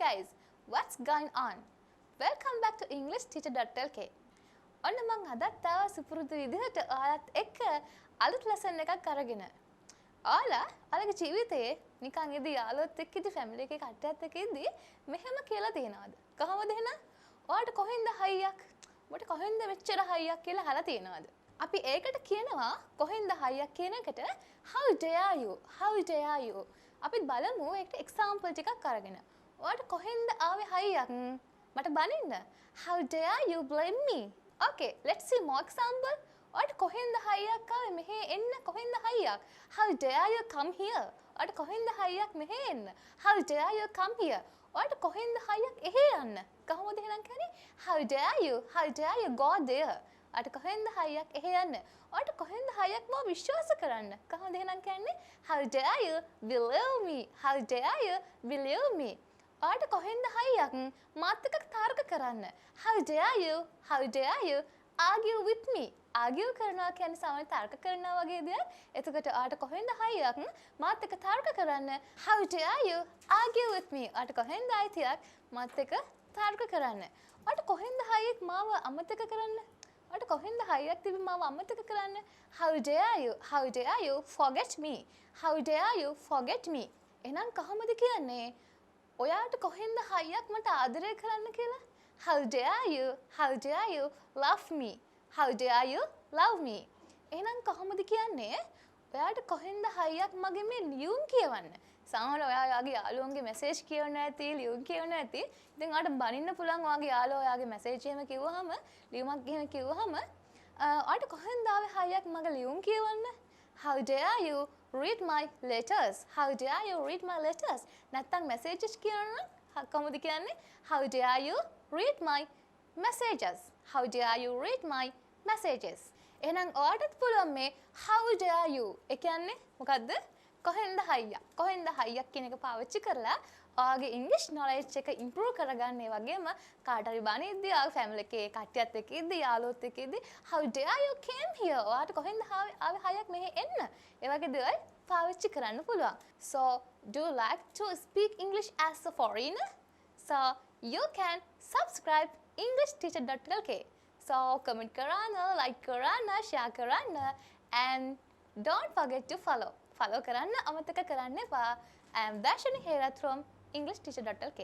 guys, what's going on? Welcome back to EnglishTeacher.lk. ඔන්න මං අදත් ආව සුපුරුදු විදිහට ඔයාලත් එක්ක අලුත් ලෙසන් එකක් අරගෙන. ඔයාලගේ ජීවිතේ නිකන් ඉදි යාළුවොත් එක්ක ඉදි ෆැමිලි එකේ කට්ටියත් එක්ක ඉදි මෙහෙම කියලා තියනවාද? කොහොමද එහෙනම්? ඔයාලට කොහෙන්ද හයියක්? මට කොහෙන්ද මෙච්චර හයියක් කියලා අහලා තියනවාද? අපි ඒකට කියනවා කොහෙන්ද හයියක් කියන එකට how dare you? How dare you? අපි බලමු ඒකට එක්සැම්පල් ටිකක් අරගෙන. ඔයාලට කොහෙන්ද ආවේ හයියක්? මට බනින්න. How dare you blame me? Okay, let's see more example. ඔයාලට කොහෙන්ද හයියක් ආවේ? මෙහෙ එන්න කොහෙන්ද හයියක්? How dare you come here? ඔයාලට කොහෙන්ද හයියක් මෙහෙ එන්න? How dare you come here? ඔයාලට කොහෙන්ද හයියක් එහෙ යන්න? කොහොමද එහෙනම් කියන්නේ? How dare you? How dare you go there? ඔයාලට කොහෙන්ද හයියක් එහෙ යන්න? ඔයාලට කොහෙන්ද හයියක් මම විශ්වාස කරන්න? කොහොමද එහෙනම් කියන්නේ? How dare you believe me? How dare you believe me? ඔයාලට කොහෙන්ද හයියක් මාත් එක්ක තර්ක කරන්න? How dare you? How dare you argue with me? argue කරනවා කියන්නේ සාමාන්‍ය තර්ක කරනවා වගේ දෙයක්. එතකොට ඔයාලට කොහෙන්ද හයියක් මාත් එක්ක තර්ක කරන්න? How dare you argue with me? ඔයාලට කොහෙන්ද අයිතියක් මාත් එක්ක තර්ක කරන්න? ඔයාලට කොහෙන්ද හයියක් මාව අමතක කරන්න? ඔයාලට කොහෙන්ද හයියක් තිබි මාව අමතක කරන්න? How dare you? How dare you forget me? How dare you forget me? එහෙනම් කොහොමද කියන්නේ? ඔයාට කොහෙන්ද හයියක් මට ආදරය කරන්න කියලා? How dare you? How dare you love me? How dare you love me? එහෙනම් කොහොමද කියන්නේ? ඔයාට කොහෙන්ද හයියක් මගේ මේ ලියුම් කියවන්න? සමහර ඔයාගේ යාළුවන්ගේ මැසේජ් කියවන්න ඇති, ලියුම් කියවන්න ඇති. ඉතින් ඔයාට බනින්න පුළුවන් ඔයාගේ යාළුවා ඔයාගේ මැසේජ් එහෙම කිව්වහම, ලියුමක් එහෙම කිව්වහම ඔයාට කොහෙන්ද ආවේ හයියක් මගේ ලියුම් කියවන්න? How dare you read my letters? How dare you read my letters? නැත්තම් messages කියනවා කොහොමද කියන්නේ? How dare you read my messages? How dare you read my messages? එහෙනම් ඔයාටත් පුළුවන් මේ how dare you ඒ කියන්නේ මොකද්ද? කොහෙන්ද හයියක්? කොහෙන්ද හයියක් කියන එක පාවිච්චි කරලා ඔයාගේ English knowledge එක improve කරගන්න. ඒ වගේම කාට හරි බනිද්දී ආ family එකේ කට්ටියත් එක්ක ඉද්දී යාළුවොත් එක්ක ඉද්දී how dare you came here? ඔයාට කොහෙන්ද ආවේ හයියක් මෙහෙ එන්න? ඒ වගේ දේවල් පාවිච්චි කරන්න පුළුවන්. So, do you like to speak English as a foreigner? So, you can subscribe EnglishTeacher.lk. So, comment කරන්න, like කරන්න, share කරන්න and don't forget to follow. Follow කරන්න අමතක කරන්න එපා. I am Dashani Herath from EnglishTeacher.lk.